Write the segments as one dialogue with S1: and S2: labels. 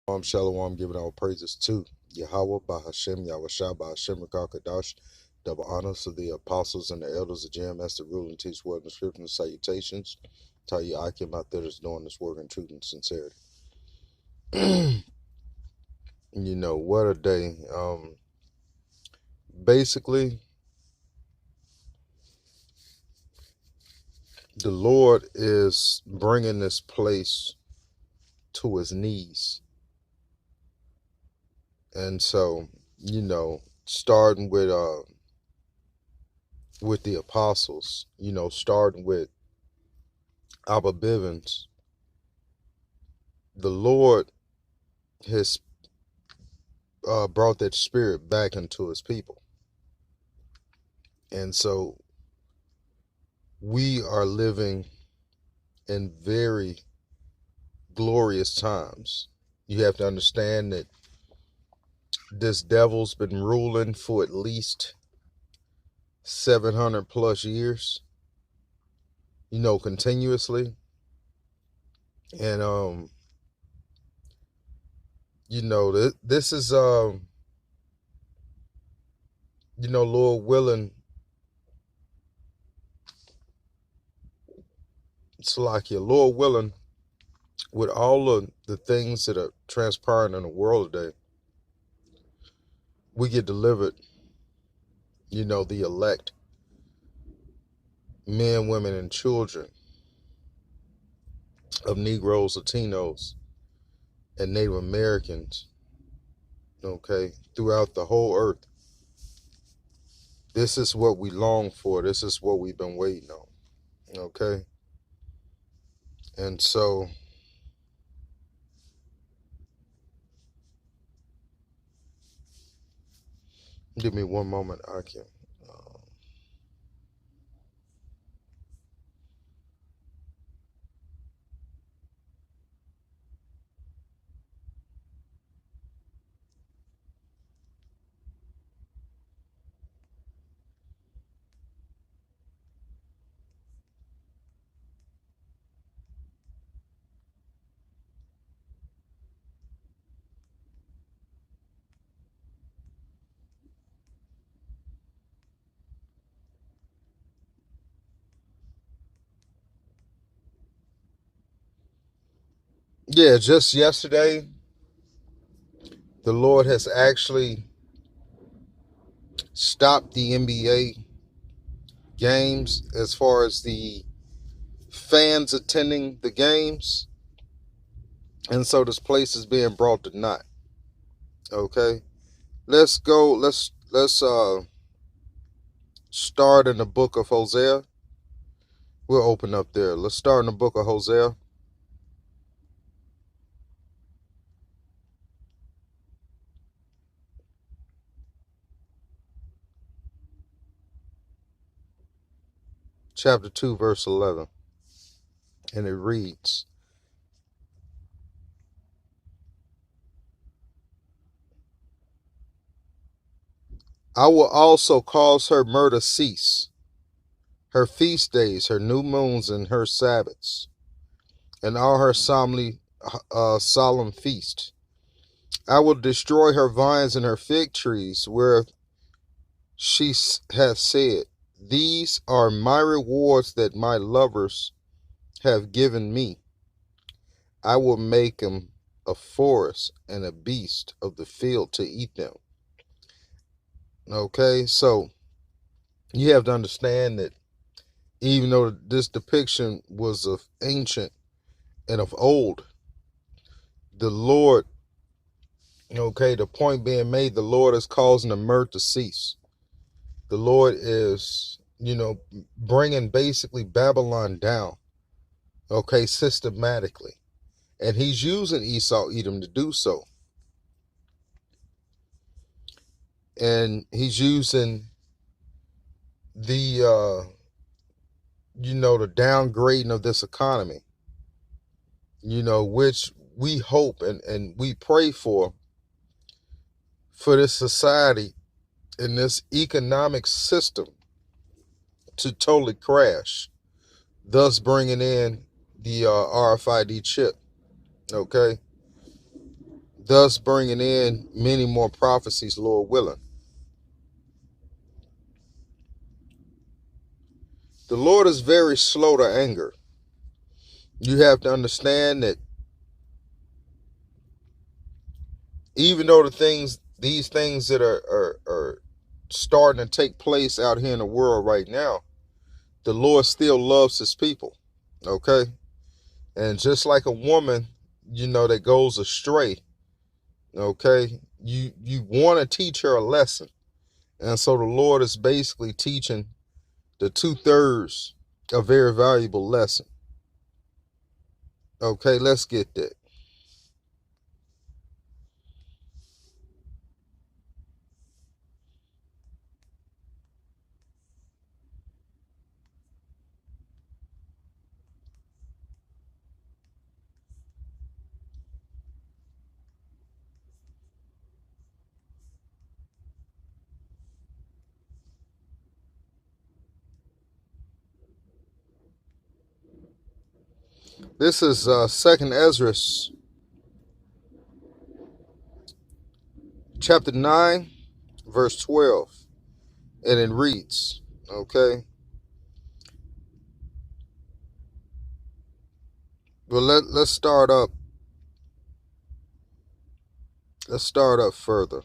S1: Shalom, giving our praises to Yahweh, Bahashem, Yahweh Bahashem, Kadash, double honors to the apostles and the elders of Jam as the rule and teach word and scripture and salutations. Tell you, I came out there that's doing this work in truth and sincerity. What a day. Basically, the Lord is bringing this place to his knees. And so, starting with the apostles, starting with Abba Bivens, the Lord has brought that spirit back into his people. And so we are living in very glorious times. You have to understand that this devil's been ruling for at least 700 plus years, continuously. And, this is, Lord willing, Lord willing, with all of the things that are transpiring in the world today, we get delivered, the elect, men, women, and children of Negroes, Latinos, and Native Americans, throughout the whole earth. This is what we long for. This is what we've been waiting on, okay? And so, give me one moment, I can. Yeah, just yesterday, the Lord has actually stopped the NBA games as far as the fans attending the games. And so this place is being brought to naught. Okay. Let's go. Let's start in the book of Hosea. We'll open up there. Let's start in the book of Hosea. Chapter 2, verse 11. And it reads, I will also cause her murder cease, her feast days, her new moons, and her Sabbaths, and all her solemn feasts. I will destroy her vines and her fig trees, where she hath said, these are my rewards that my lovers have given me. I will make them a forest and a beast of the field to eat them. Okay, so you have to understand that even though this depiction was of ancient and of old, the Lord, the point being made, the Lord is causing the murder to cease. The Lord is, bringing basically Babylon down, systematically. And he's using Esau, Edom to do so. And he's using the, the downgrading of this economy, which we hope and we pray for this society and this economic system to totally crash, thus bringing in the RFID chip, okay? thus bringing in many more prophecies, Lord willing. The Lord is very slow to anger. You have to understand that even though these things that are starting to take place out here in the world right now, the Lord still loves his people. Okay? And just like a woman, that goes astray, okay, you want to teach her a lesson. And so the Lord is basically teaching the 2/3 a very valuable lesson. Okay, let's get that. This is 2nd Ezra chapter 9, verse 12. And it reads, okay. Well, let's start up. Let's start up further.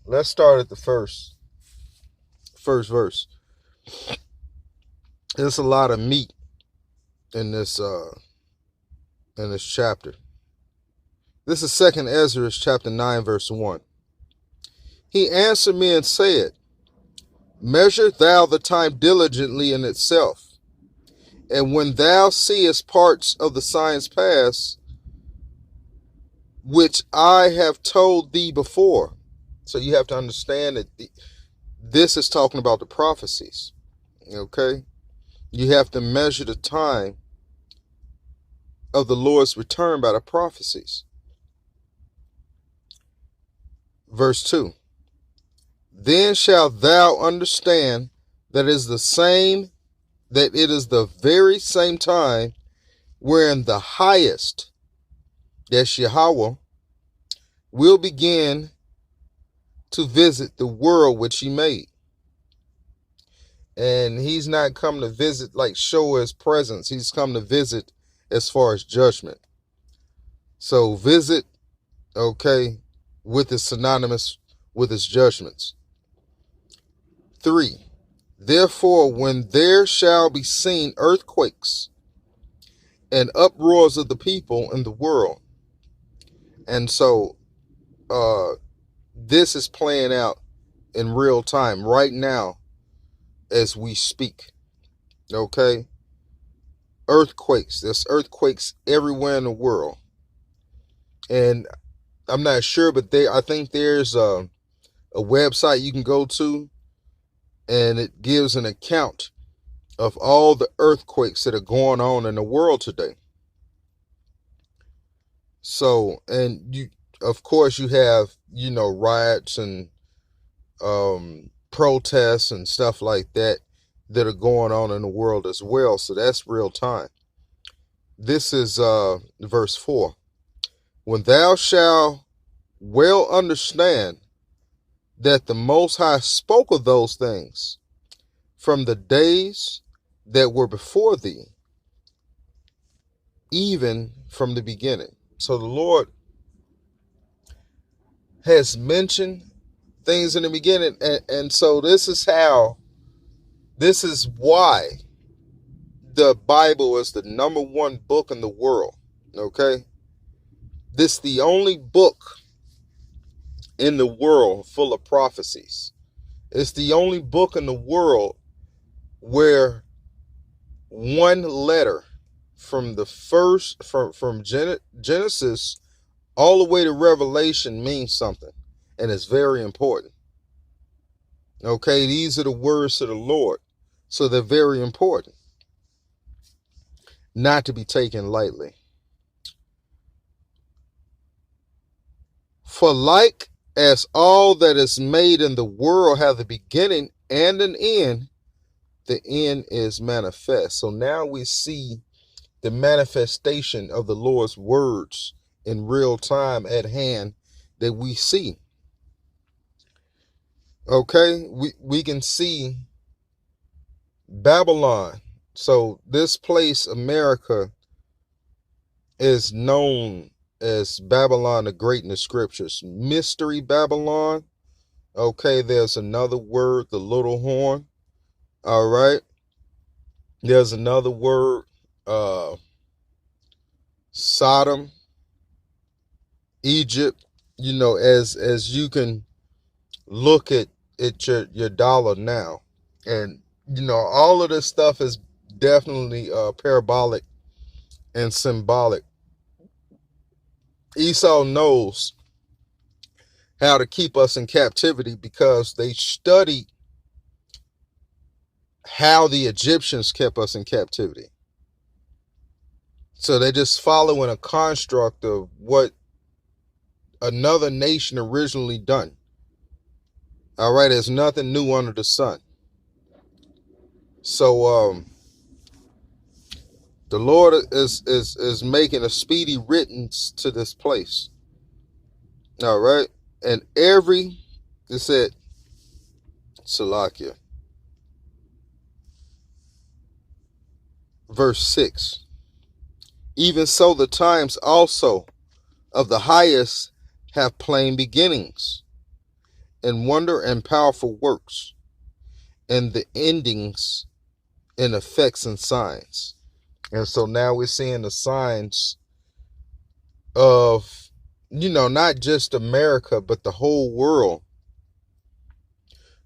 S1: Let's start at the first verse. There's a lot of meat in this chapter. This is 2nd Ezra chapter 9, verse 1. He answered me and said, measure thou the time diligently in itself, and when thou seest parts of the signs pass, which I have told thee before. So you have to understand that this is talking about the prophecies. Okay? You have to measure the time of the Lord's return by the prophecies. Verse 2. Then shalt thou understand that it is the very same time wherein the highest, that's Yahweh, will begin to visit the world which he made. And he's not come to visit like show his presence. He's come to visit as far as judgment. So visit, okay, with is synonymous with his judgments. 3. Therefore, when there shall be seen earthquakes and uproars of the people in the world. And so this is playing out in real time right now as we speak. Okay? Earthquakes. There's earthquakes everywhere in the world. And I'm not sure, but I think there's a website you can go to, and it gives an account of all the earthquakes that are going on in the world today. So, and of course you have, riots and protests and stuff like that are going on in the world as well. So that's real time. This is verse 4. When thou shalt well understand that the Most High spoke of those things from the days that were before thee, even from the beginning. So the Lord has mentioned things in the beginning, and so this is why the Bible is the number one book in the world. Okay? This is the only book in the world full of prophecies. It's the only book in the world where one letter from the first, from Genesis all the way to Revelation means something, and it's very important. Okay, these are the words of the Lord, so they're very important, not to be taken lightly. For like as all that is made in the world have a beginning and an end, the end is manifest. So now we see the manifestation of the Lord's words in real time at hand that we see. Okay, we can see Babylon. So this place, America, is known as Babylon the Great in the scriptures. Mystery Babylon. Okay, there's another word, the little horn. All right. There's another word, uh, Sodom, Egypt. As you can look at your dollar now, and all of this stuff is definitely parabolic and symbolic. Esau knows how to keep us in captivity because they studied how the Egyptians kept us in captivity. So they're just following a construct of what another nation originally done. All right, there's nothing new under the sun. So the Lord is making a speedy riddance to this place. All right, and it said, Salakia, verse 6. Even so, the times also of the highest have plain beginnings, and wonder and powerful works, and the endings in effects and signs. And so now we're seeing the signs of, not just America, but the whole world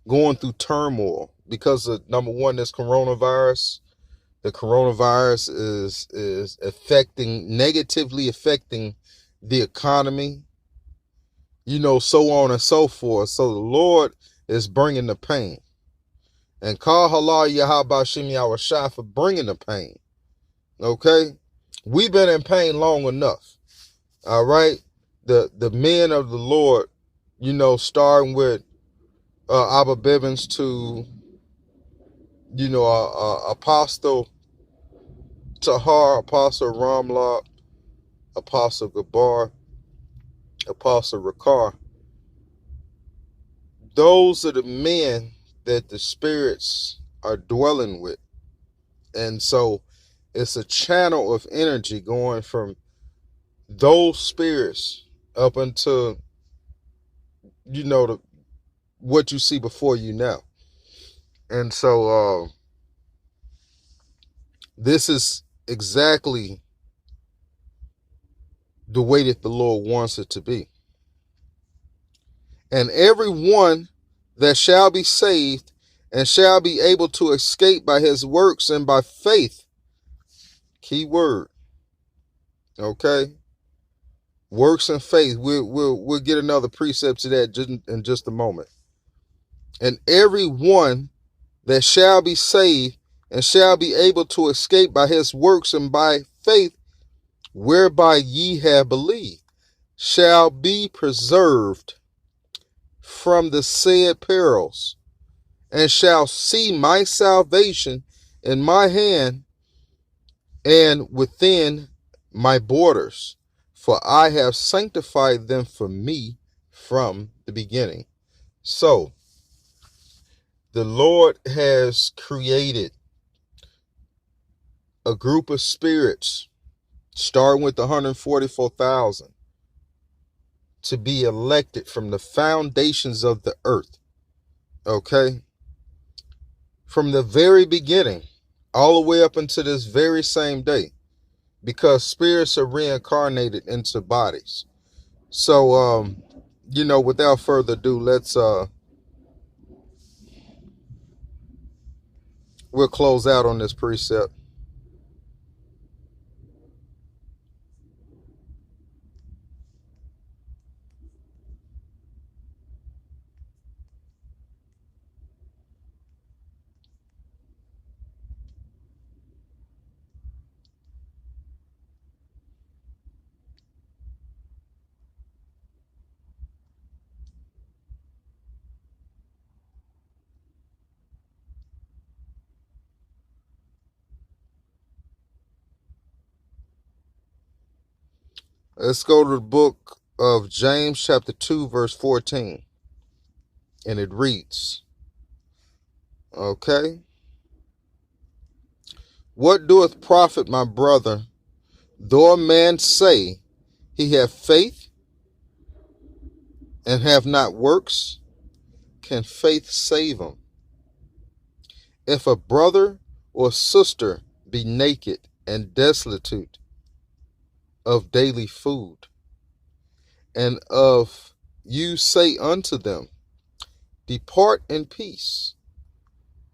S1: going through turmoil because of, number one, this coronavirus. The coronavirus is negatively affecting the economy, so on and so forth. So the Lord is bringing the pain. And call halal Yahabashim Yahweh for bringing the pain. Okay? We've been in pain long enough. All right? The men of the Lord, starting with Abba Bibbins to, Apostle Tahar, Apostle Ramla, Apostle Gabar, Apostle Rakar. Those are the men that the spirits are dwelling with. And so it's a channel of energy going from those spirits up until, what you see before you now. And so this is exactly the way that the Lord wants it to be. And everyone that shall be saved and shall be able to escape by his works and by faith. Key word. Okay. Works and faith. We'll get another precept to that in just a moment. And everyone that shall be saved and shall be able to escape by his works and by faith, whereby ye have believed, shall be preserved from the said perils, and shall see my salvation in my hand and within my borders, for I have sanctified them for me from the beginning. So, the Lord has created a group of spirits, starting with the 144,000, to be elected from the foundations of the earth. Okay? From the very beginning, all the way up until this very same day, because spirits are reincarnated into bodies. So, without further ado, we'll close out on this precept. Let's go to the book of James chapter 2 verse 14. And it reads, okay, what doeth profit, my brother, though a man say he have faith and have not works? Can faith save him? If a brother or sister be naked and destitute of daily food, and of you say unto them, depart in peace,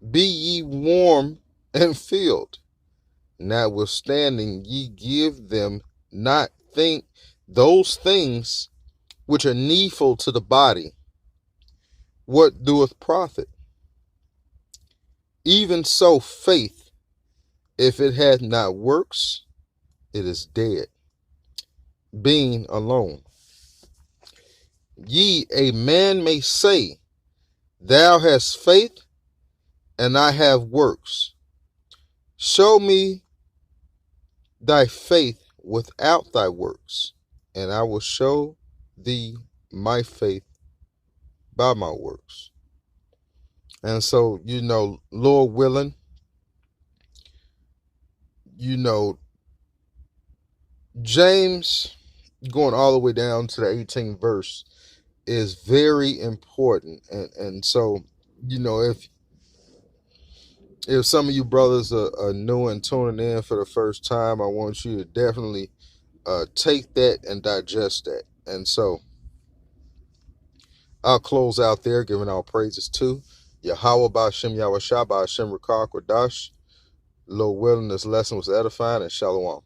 S1: be ye warm and filled, notwithstanding ye give them not those things which are needful to the body, what doeth profit? Even so faith, if it hath not works, it is dead, being alone. A man may say, thou hast faith, and I have works. Show me thy faith without thy works, and I will show thee my faith by my works. And so, Lord willing, James, going all the way down to the 18th verse, is very important. And so, if some of you brothers are new and tuning in for the first time, I want you to definitely take that and digest that. And so I'll close out there, giving all praises to Yahweh Ba'Shem Yahweh Shah Ba'Shem Rakar Kwadash. Lord willing, this lesson was edifying, and Shalom.